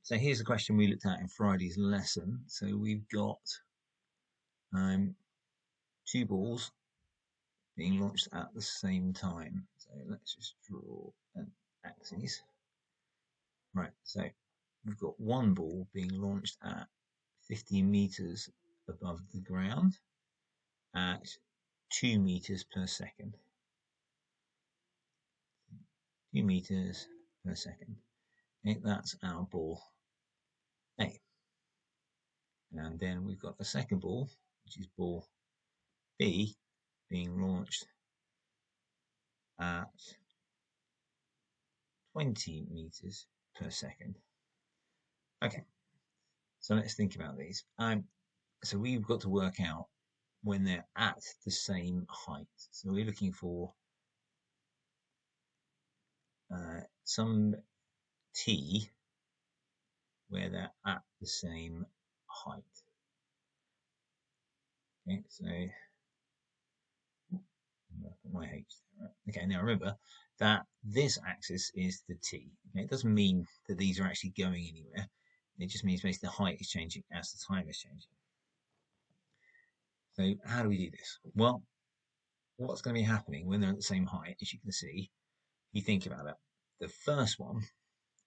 so here's the question we looked at in Friday's lesson. So we've got two balls being launched at the same time. So let's just draw an axis. Right, so we've got one ball being launched at 50 meters above the ground at 2 meters per second. 2 meters per second. Okay, that's our ball A. And then we've got the second ball, which is ball B, being launched at 20 meters per second. Okay, so let's think about these. So we've got to work out when they're at the same height. So we're looking for some t where they're at the same height. Okay, so put my h there. Right? Okay, now remember that this axis is the t. Okay, it doesn't mean that these are actually going anywhere. It just means basically the height is changing as the time is changing. So how do we do this? Well, what's going to be happening when they're at the same height, as you can see, if you think about it, the first one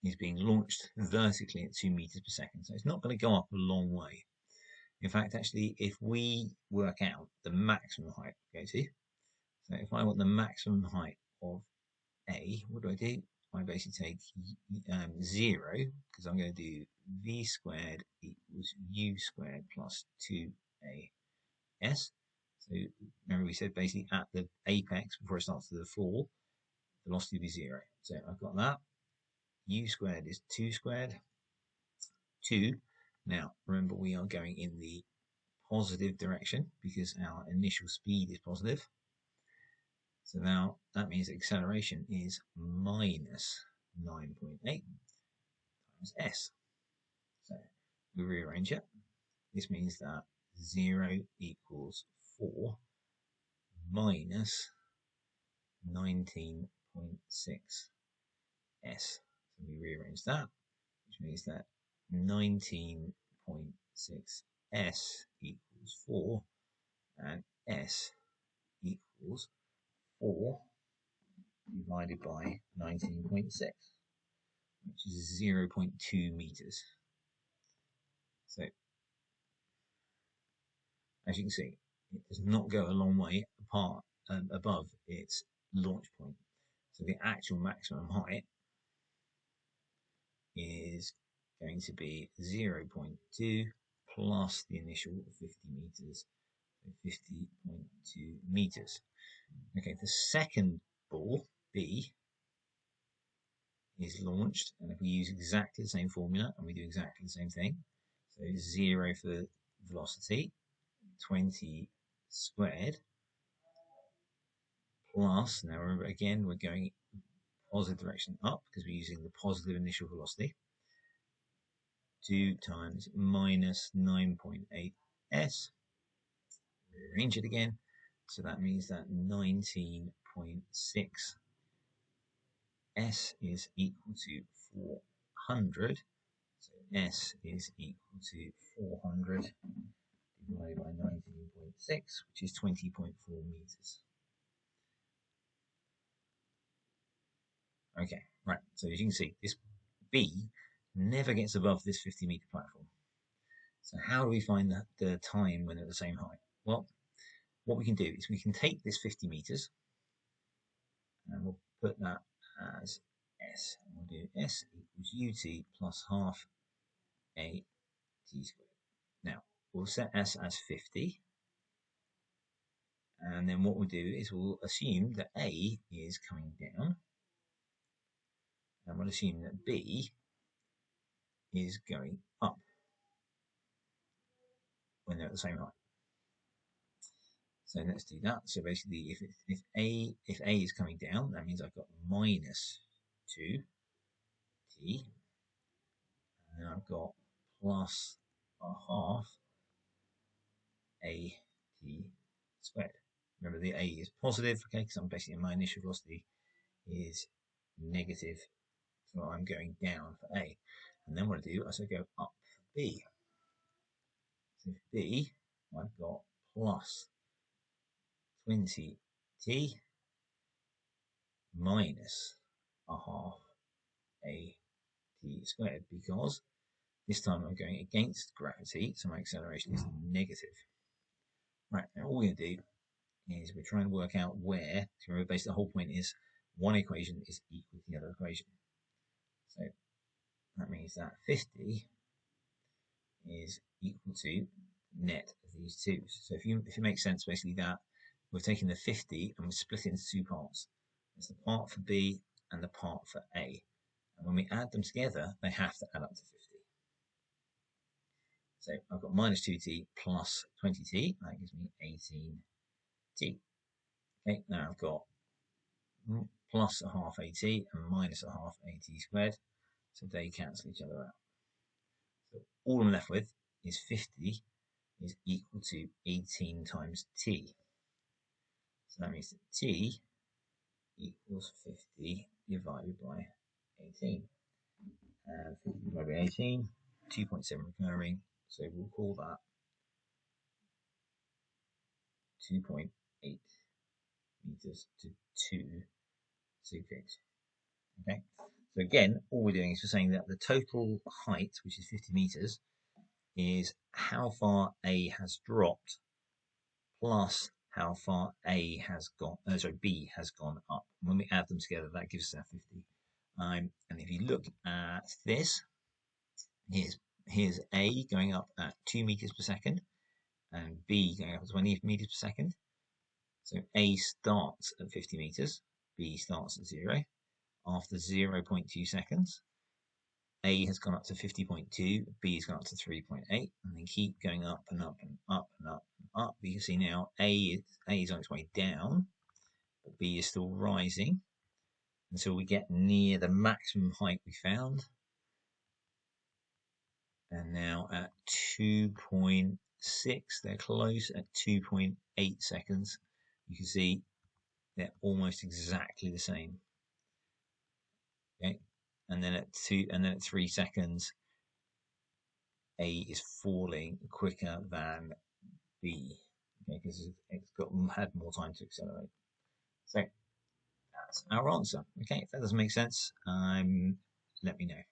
is being launched vertically at 2 meters per second. So it's not going to go up a long way. In fact, actually, if we work out the maximum height we go to, so if I want the maximum height of A, what do? I basically take 0, because I'm going to do v squared equals u squared plus 2as. So remember we said basically at the apex, before it starts to the fall, velocity will be 0. So I've got that. U squared is 2 squared. 2. Now, remember we are going in the positive direction because our initial speed is positive. So now that means acceleration is minus 9.8 times s. So we rearrange it. This means that 0 equals 4 minus 19.6 s. So we rearrange that, which means that 19.6 s equals 4, and s equals 4 divided by 19.6, which is 0.2 meters. So, as you can see, it does not go a long way apart above its launch point. So the actual maximum height is going to be 0.2 plus the initial 50 meters, so 50.2 meters. Okay, the second ball, B, is launched, and if we use exactly the same formula and we do exactly the same thing, so 0 for the velocity, 20 squared, plus, now remember again, we're going positive direction up because we're using the positive initial velocity, 2 times minus 9.8 s, rearrange it again, so that means that 19.6 s is equal to 400, so s is equal to 400 divided by 19.6, which is 20.4 meters. Okay, right, so as you can see, this B never gets above this 50-meter platform. So how do we find the time when they're at the same height? Well, what we can do is we can take this 50 meters and we'll put that as s. And we'll do s equals ut plus half a t squared. Now, we'll set s as 50. And then what we'll do is we'll assume that A is coming down. And we'll assume that B is going up when they're at the same height. So let's do that. So basically, if A is coming down, that means I've got minus 2t, and then I've got plus a half a t squared. Remember, the a is positive, okay, because I'm basically my initial velocity is negative, so I'm going down for a. And then then what I do is I go up for B. So for B, I've got plus 20t minus a half a t squared, because this time I'm going against gravity, so my acceleration is negative. Right, now all we're going to do is we're trying to work out where, so remember basically the whole point is one equation is equal to the other equation. So that means that 50 is equal to net of these two. So if it makes sense, basically that we're taking the 50 and we split it into two parts. There's the part for B and the part for A. And when we add them together, they have to add up to 50. So I've got minus 2t plus 20t. That gives me 18t. Okay, now I've got plus a half at and minus a half at squared. So they cancel each other out. So all I'm left with is 50 is equal to 18 times t. So that means that t equals 50 divided by 18. And 50 divided by 18, 2.7 recurring. So we'll call that 2.8 meters to 2 sig-figs. Okay. So again, all we're doing is we're saying that the total height, which is 50 meters, is how far A has dropped plus how far A has gone, B has gone up. When we add them together, that gives us our 50. And if you look at this, here's A going up at 2 meters per second and B going up at 20 meters per second. So A starts at 50 meters, B starts at 0. After 0.2 seconds, A has gone up to 50.2, B has gone up to 3.8, and then keep going up and up and up and up and up. You can see now A is on its way down, but B is still rising until we get near the maximum height we found. And now at 2.6, they're close at 2.8 seconds. You can see they're almost exactly the same. Okay, and then at 3 seconds, A is falling quicker than B, okay, because it's had more time to accelerate. So that's our answer. Okay, if that doesn't make sense, let me know.